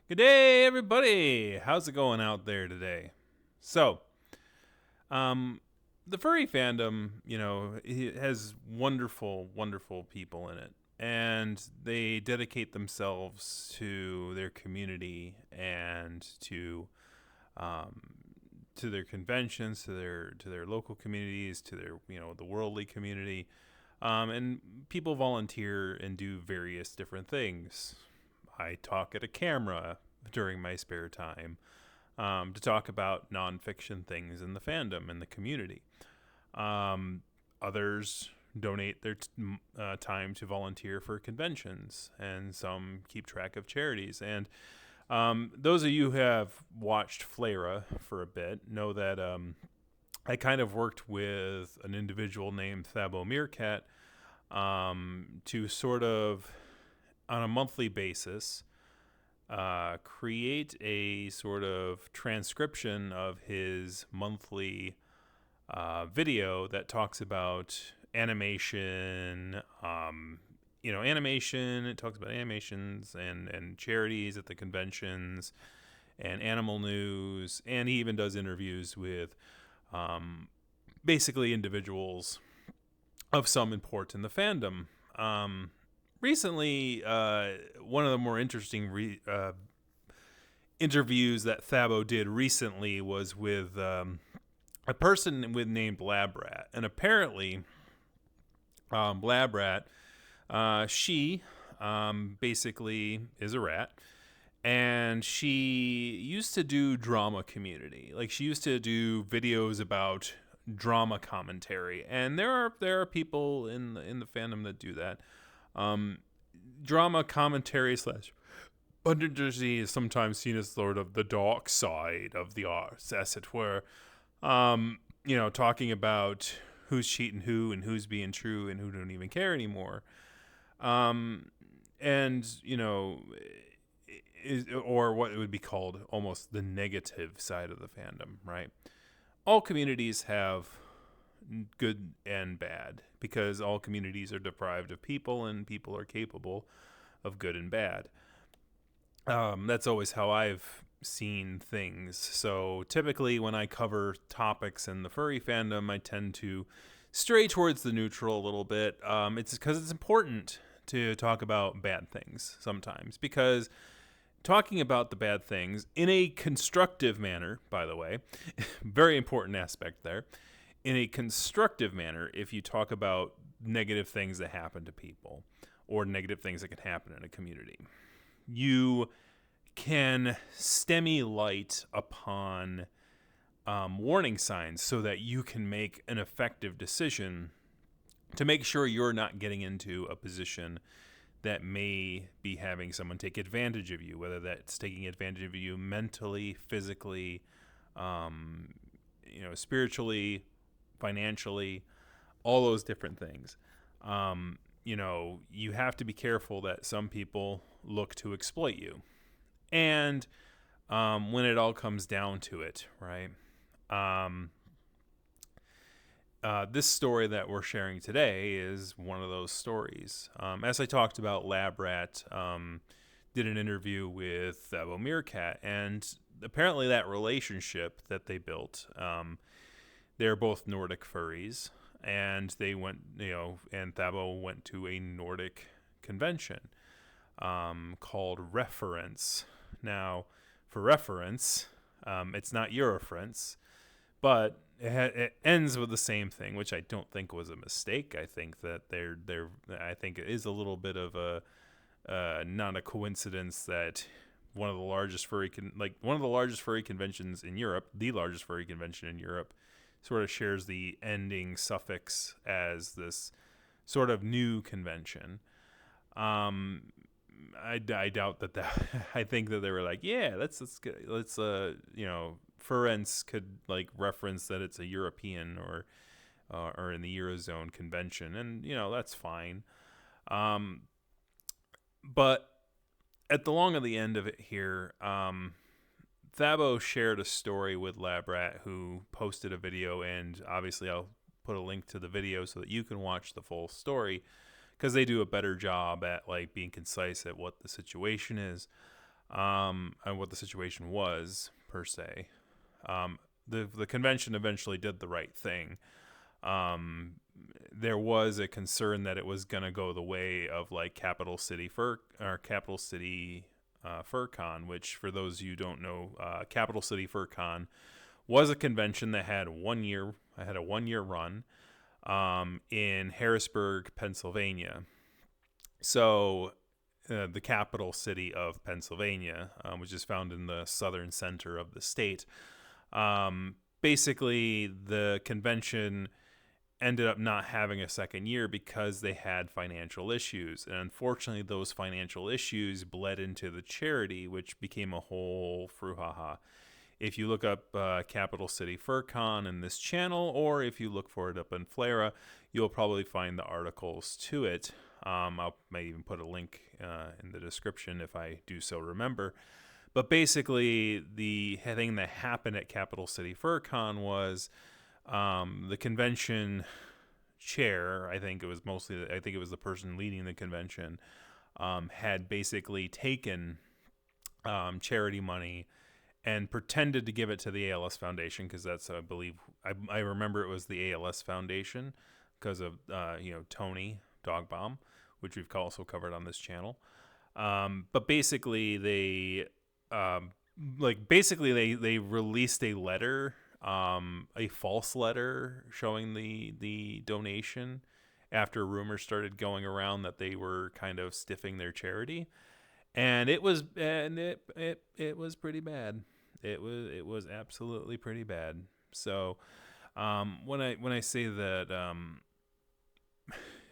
Good day, everybody. How's it going out there today? So, um, the furry fandom, it has wonderful, wonderful people in it, and they dedicate themselves to their community and um, to their conventions, to their local communities, to their the worldly community, and people volunteer and do various different things. I talk at a camera during my spare time to talk about nonfiction things in the fandom and the community. Others donate their time to volunteer for conventions, and some keep track of charities. And those of you who have watched Flera for a bit know that I kind of worked with an individual named Thabo Meerkat to sort of, on a monthly basis, create a sort of transcription of his monthly video that talks about animation, animation. It talks about animations and charities at the conventions and animal news. And he even does interviews with basically individuals of some import in the fandom. Recently, one of the more interesting interviews that Thabo did recently was with a person named LabRatt. And apparently, LabRatt, she basically is a rat. And she used to do drama community. Like, she used to do videos about drama commentary. And there are people in the fandom that do that. Drama commentary slash undersea is sometimes seen as sort of the dark side of the arts, as it were. Talking about who's cheating who and who's being true and who don't even care anymore. Or what it would be called almost the negative side of the fandom, right? All communities have good and bad, because all communities are deprived of people and people are capable of good and bad. That's always how I've seen things. So typically when I cover topics in the furry fandom, I tend to stray towards the neutral a little bit. It's because it's important to talk about bad things sometimes, because talking about the bad things in a constructive manner, by the way, very important aspect there, in a constructive manner, if you talk about negative things that happen to people or negative things that can happen in a community, you can stemmy light upon warning signs so that you can make an effective decision to make sure you're not getting into a position that may be having someone take advantage of you, whether that's taking advantage of you mentally, physically, spiritually, financially, all those different things. You have to be careful that some people look to exploit you. And when it all comes down to it, right? This story that we're sharing today is one of those stories. As I talked about, LabRatt did an interview with Thabo Meerkat, and apparently that relationship that they built, they're both Nordic furries, and they went, and Thabo went to a Nordic convention called Reffurence. Now, for reference, it's not Eurofrence, but it ends with the same thing, which I don't think was a mistake. I think that I think it is a little bit of a not a coincidence that one of the largest furry conventions in Europe, the largest furry convention in Europe, sort of shares the ending suffix as this sort of new convention. I doubt that I think that they were like, yeah, let's Reffurence could like reference that it's a European or in the Eurozone convention, and that's fine. But at the long of the end of it here, Thabo shared a story with LabRatt, who posted a video, and obviously I'll put a link to the video so that you can watch the full story, because they do a better job at like being concise at what the situation is. and what the situation was per se. The convention eventually did the right thing. There was a concern that it was going to go the way of like Capital City FurCon, which for those of you who don't know, Capital City FurCon was a convention that had a 1 year run in Harrisburg, Pennsylvania. So the capital city of Pennsylvania, which is found in the southern center of the state. Basically, the convention ended up not having a second year because they had financial issues. And unfortunately, those financial issues bled into the charity, which became a whole brouhaha. If you look up Capital City FurCon in this channel, or if you look for it up in Flera, you'll probably find the articles to it. I may even put a link in the description if I do so remember. But basically, the thing that happened at Capital City FurCon was the convention chair, I think it was the person leading the convention, had basically taken charity money and pretended to give it to the ALS Foundation, because that's, I believe, I remember it was the ALS Foundation because of Tony Dogbomb, which we've also covered on this channel. But basically, they released a letter, a false letter showing the donation after rumors started going around that they were kind of stiffing their charity, and it was pretty bad. It was absolutely pretty bad. So when I say that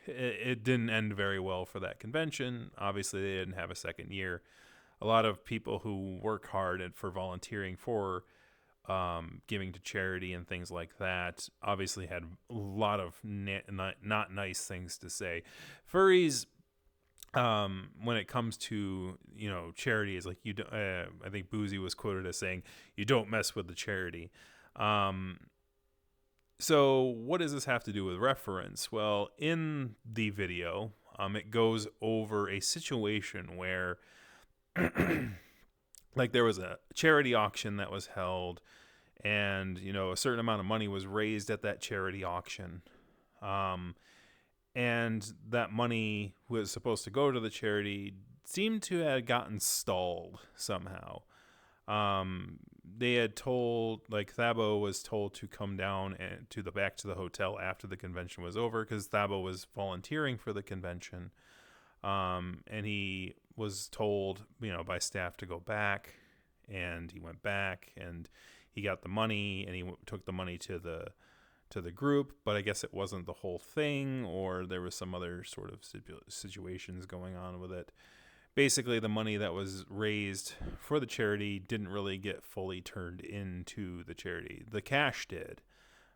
it didn't end very well for that convention, obviously they didn't have a second year. A lot of people who work hard for volunteering for giving to charity and things like that obviously had a lot of not nice things to say. Furries, when it comes to charity, is like I think Boozy was quoted as saying, "You don't mess with the charity." So what does this have to do with Reffurence? Well, in the video, it goes over a situation where like there was a charity auction that was held, and a certain amount of money was raised at that charity auction. And that money was supposed to go to the charity seemed to have gotten stalled somehow. They had told, like, Thabo was told to come down and back to the hotel after the convention was over, because Thabo was volunteering for the convention. And he was told, by staff to go back, and he went back and he got the money, and he took the money to the group, but I guess it wasn't the whole thing, or there was some other sort of situations going on with it. Basically, the money that was raised for the charity didn't really get fully turned into the charity. The cash did,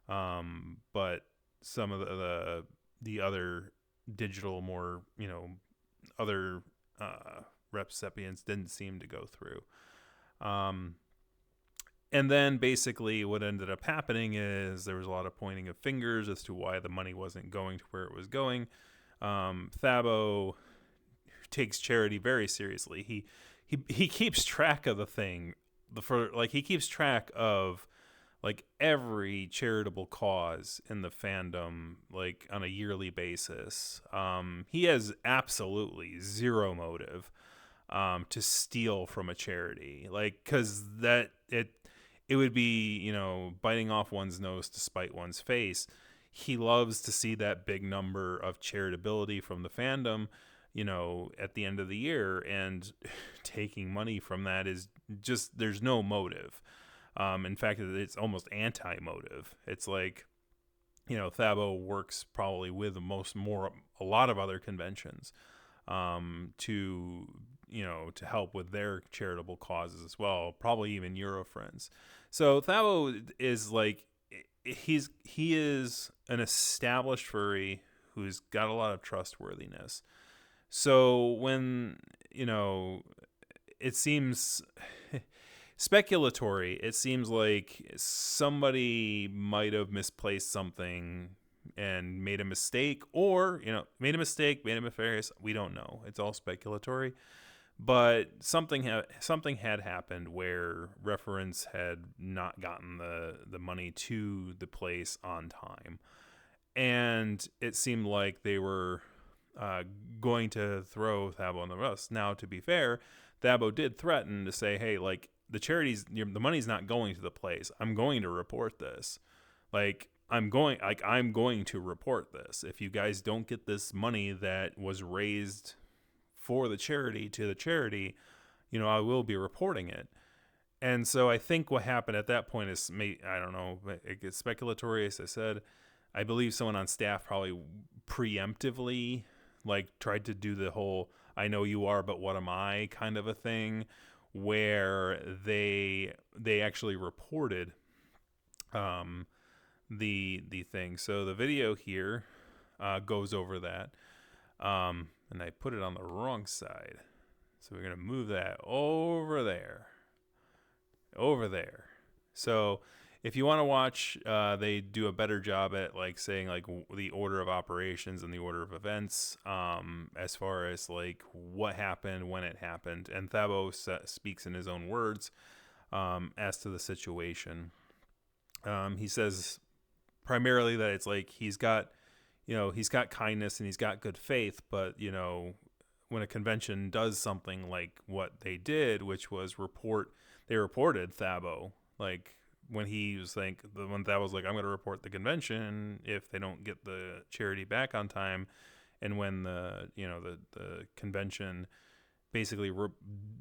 but some of the other digital, more other recipients didn't seem to go through. And then basically what ended up happening is there was a lot of pointing of fingers as to why the money wasn't going to where it was going. Thabo takes charity very seriously. He keeps track of the thing. He keeps track of like every charitable cause in the fandom, like on a yearly basis. He has absolutely zero motive to steal from a charity, like, because it would be, biting off one's nose to spite one's face. He loves to see that big number of charitability from the fandom, at the end of the year, and taking money from that is just, there's no motive. In fact, it's almost anti-motive. It's like, Thabo works probably with a lot of other conventions to help with their charitable causes as well, probably even Reffurence. So Thabo is like, he is an established furry who's got a lot of trustworthiness. So when, it seems speculatory, it seems like somebody might have misplaced something and made a mistake, or, made a nefarious. We don't know. It's all speculatory. But something had happened where Reffurence had not gotten the money to the place on time, and it seemed like they were going to throw Thabo on the bus. Now, to be fair, Thabo did threaten to say, "Hey, like the the money's not going to the place. I'm going to report this. I'm going to report this. If you guys don't get this money that was raised for the charity to the charity, I will be reporting it." And so I think what happened at that point is, I don't know, it gets speculatory. As I said, I believe someone on staff probably preemptively tried to do the whole "I know you are, but what am I" kind of a thing, where they actually reported the thing. So the video here goes over that. And I put it on the wrong side. So we're going to move that over there. So if you want to watch, they do a better job at saying the order of operations and the order of events, as far as what happened, when it happened. And Thabo speaks in his own words as to the situation. He says primarily that it's he's got kindness and he's got good faith, but, when a convention does something like what they did, which was they reported Thabo, when he was when Thabo was I'm going to report the convention if they don't get the charity back on time. And when the convention basically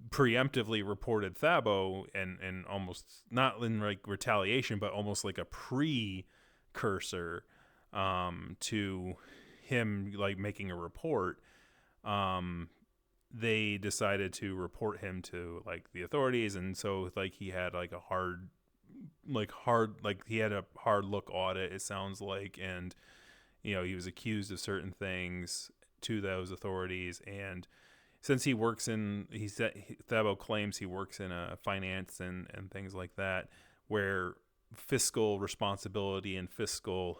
preemptively reported Thabo and almost not in retaliation, but almost like a precursor to him making a report, they decided to report him to the authorities. And so he had he had a hard look audit, it sounds like, and he was accused of certain things to those authorities. And since Thabo claims he works in a finance and things like that, where fiscal responsibility and fiscal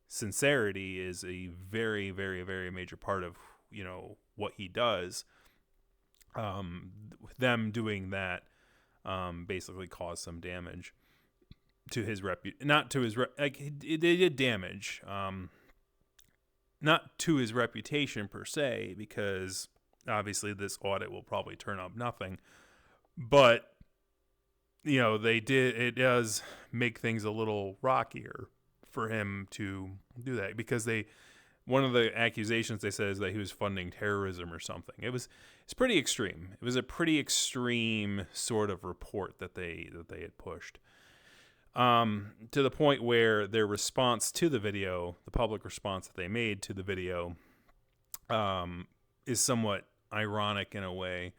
sincerity is a very, very, very major part of what he does. Them doing that basically caused some damage to his they did damage, not to his reputation per se, because obviously this audit will probably turn up nothing, but it does make things a little rockier for him to do that, because one of the accusations they said is that he was funding terrorism or something. It's pretty extreme. It was a pretty extreme sort of report that they had pushed, to the point where their response to the video, the public response that they made to the video, is somewhat ironic in a way.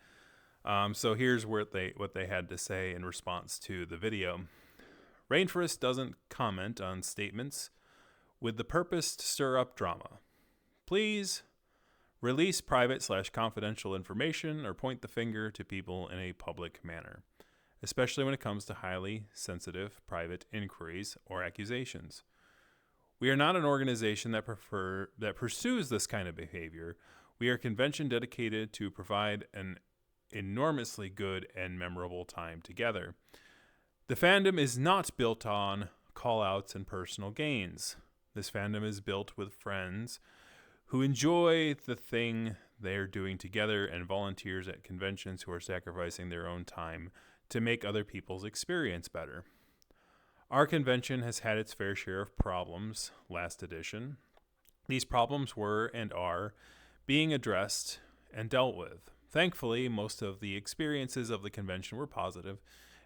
So here's what they had to say in response to the video. Rainforest doesn't comment on statements with the purpose to stir up drama. Please release private/confidential information or point the finger to people in a public manner, especially when it comes to highly sensitive private inquiries or accusations. We are not an organization that pursues this kind of behavior. We are a convention dedicated to provide an enormously good and memorable time together. The fandom is not built on call-outs and personal gains. This fandom is built with friends who enjoy the thing they're doing together and volunteers at conventions who are sacrificing their own time to make other people's experience better. Our convention has had its fair share of problems last edition. These problems were and are being addressed and dealt with. Thankfully, most of the experiences of the convention were positive,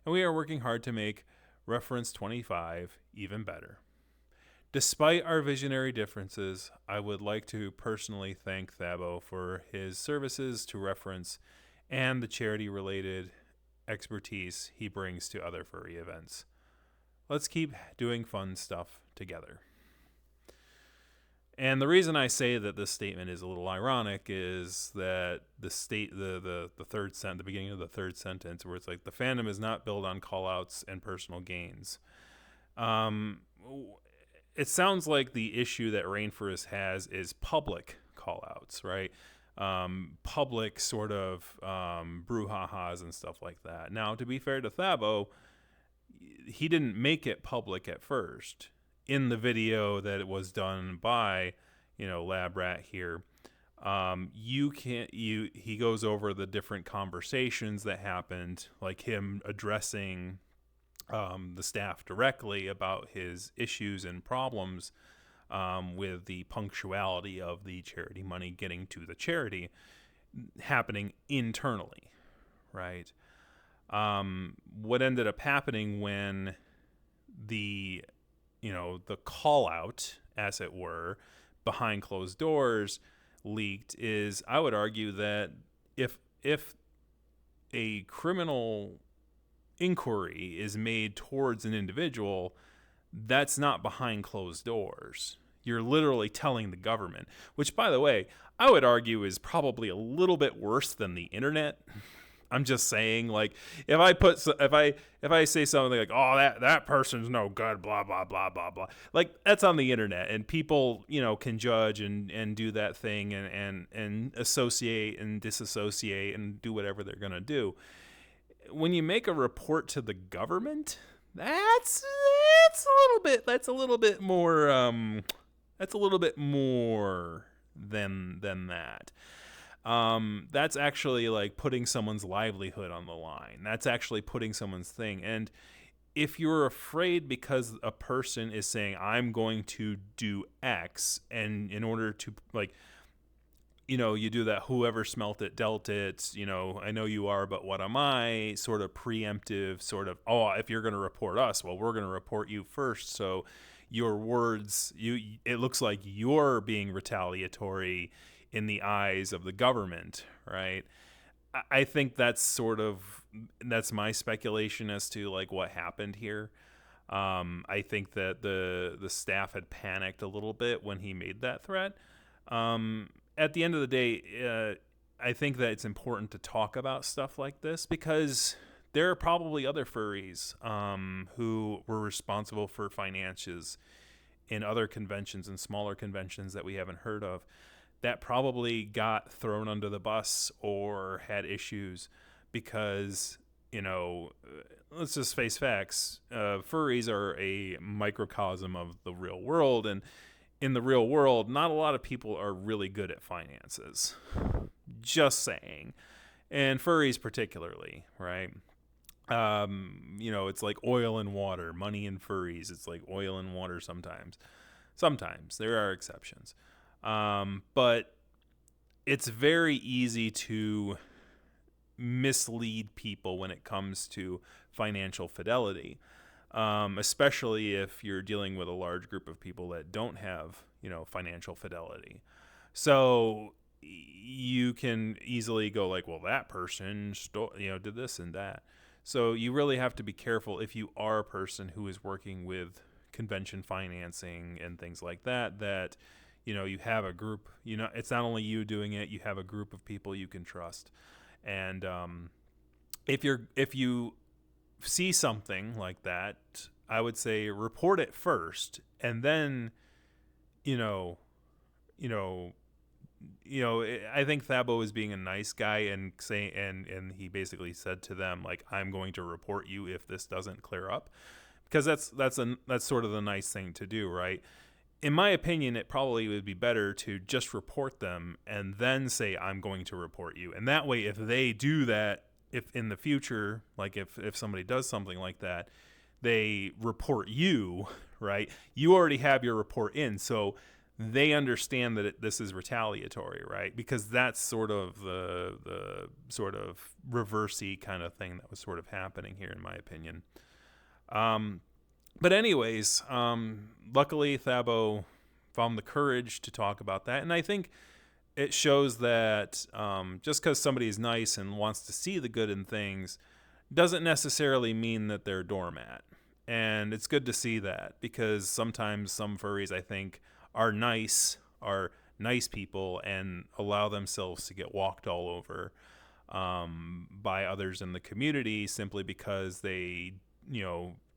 and we are working hard to make Reffurence 25 even better. Despite our visionary differences, I would like to personally thank Thabo for his services to Reffurence and the charity-related expertise he brings to other furry events. Let's keep doing fun stuff together. And the reason I say that this statement is a little ironic is that the beginning of the third sentence, where it's the fandom is not built on call-outs and personal gains. It sounds like the issue that Rainforest has is public call-outs, right? public sort of brouhahas and stuff like that. Now, to be fair to Thabo, he didn't make it public at first. In the video that it was done by, LabRatt here, he goes over the different conversations that happened, like him addressing the staff directly about his issues and problems with the punctuality of the charity money getting to the charity happening internally, right? What ended up happening when the call out, as it were, behind closed doors leaked is, I would argue that if a criminal inquiry is made towards an individual, that's not behind closed doors. You're literally telling the government, which, by the way, I would argue is probably a little bit worse than the internet. I'm just saying, like, if I say something like, "Oh, that person's no good," blah blah blah blah blah, like, that's on the internet, and people can judge and do that thing and associate and disassociate and do whatever they're gonna do. When you make a report to the government, that's a little bit more than that. That's actually like putting someone's livelihood on the line. That's actually putting someone's thing. And if you're afraid because a person is saying, I'm going to do X, and in order to, like, you do that whoever smelt it dealt it, I know you are, but what am I, sort of preemptive, sort of, oh, if you're going to report us, well, we're going to report you first. So your words, it looks like you're being retaliatory in the eyes of the government, right? I think that's my speculation as to, like, what happened here. I think that the staff had panicked a little bit when he made that threat. At the end of the day, I think that it's important to talk about stuff like this because there are probably other furries who were responsible for finances in other conventions and smaller conventions that we haven't heard of that probably got thrown under the bus or had issues because, let's just face facts. Furries are a microcosm of the real world, and in the real world, not a lot of people are really good at finances. Just saying. And furries particularly, right? It's like oil and water, money and furries. It's like oil and water sometimes. Sometimes. There are exceptions. But it's very easy to mislead people when it comes to financial fidelity. Especially if you're dealing with a large group of people that don't have, financial fidelity. So you can easily go like, well, that person did this and that. So you really have to be careful if you are a person who is working with convention financing and things like that, you have a group, it's not only you doing it, you have a group of people you can trust. And if you see something like that, I would say report it first, and then, I think Thabo is being a nice guy and saying, and he basically said to them, like, I'm going to report you if this doesn't clear up, because that's sort of the nice thing to do, right? In my opinion, it probably would be better to just report them and then say, I'm going to report you. And that way, if they do that, if in the future, like if somebody does something like that, they report you, right? You already have your report in, so they understand that this is retaliatory, right? Because that's sort of the sort of reversey kind of thing that was sort of happening here, in my opinion. But anyways, luckily Thabo found the courage to talk about that, and I think it shows that just because somebody is nice and wants to see the good in things doesn't necessarily mean that they're a doormat. And it's good to see that, because sometimes some furries, I think, are nice people and allow themselves to get walked all over by others in the community simply because they,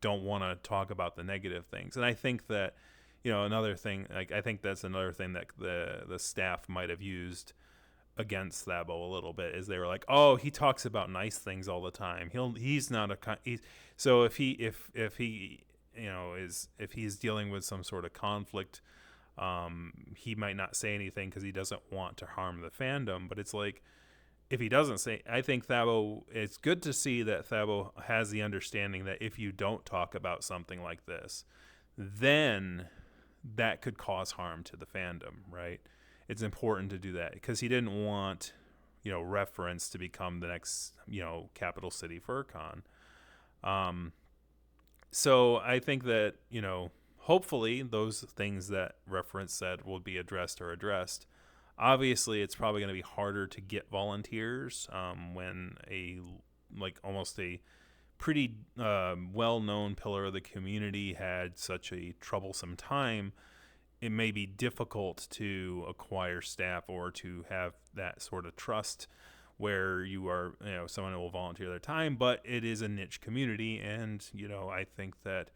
don't want to talk about the negative things. And I think that, another thing, like, I think that's another thing that the staff might have used against Thabo a little bit, is they were like, oh, he talks about nice things all the time. He's not so if he if he's dealing with some sort of conflict, he might not say anything because he doesn't want to harm the fandom. But it's like, if he doesn't say, I think Thabo, it's good to see that Thabo has the understanding that if you don't talk about something like this, then that could cause harm to the fandom, right? It's important to do that because he didn't want, Reffurence to become the next, Capital City FurCon. So I think that, hopefully those things that Reffurence said will be addressed. Obviously, it's probably going to be harder to get volunteers when almost a pretty well-known pillar of the community had such a troublesome time. It may be difficult to acquire staff or to have that sort of trust where you are, someone who will volunteer their time, but it is a niche community. And, I think that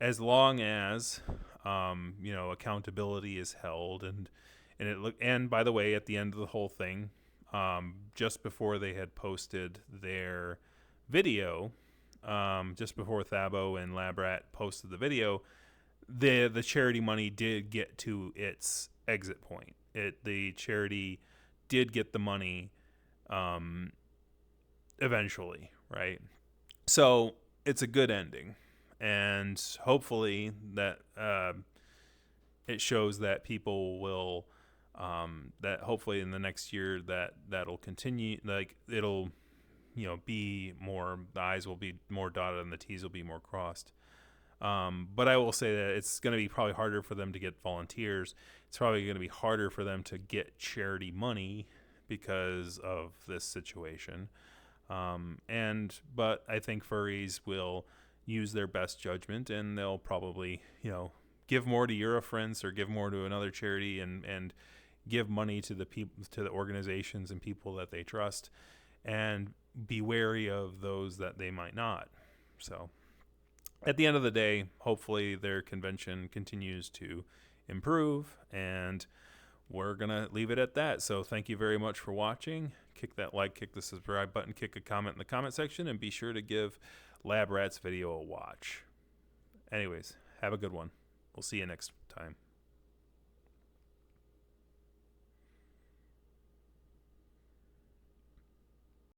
as long as, accountability is held and by the way, at the end of the whole thing, just before they had posted their video, just before Thabo and LabRatt posted the video, the charity money did get to its exit point. The charity did get the money eventually, right? So it's a good ending, and hopefully that it shows that people will that hopefully in the next year that'll continue, like it'll be more, the I's will be more dotted and the T's will be more crossed. But I will say that it's going to be probably harder for them to get volunteers. It's probably going to be harder for them to get charity money because of this situation. But I think furries will use their best judgment, and they'll probably, give more to Reffurence or give more to another charity and give money to the people, to the organizations and people that they trust, and be wary of those that they might not. So at the end of the day, hopefully their convention continues to improve, and we're going to leave it at that. So thank you very much for watching. Kick that like, kick the subscribe button, kick a comment in the comment section, and be sure to give LabRatt's video a watch. Anyways, have a good one. We'll see you next time.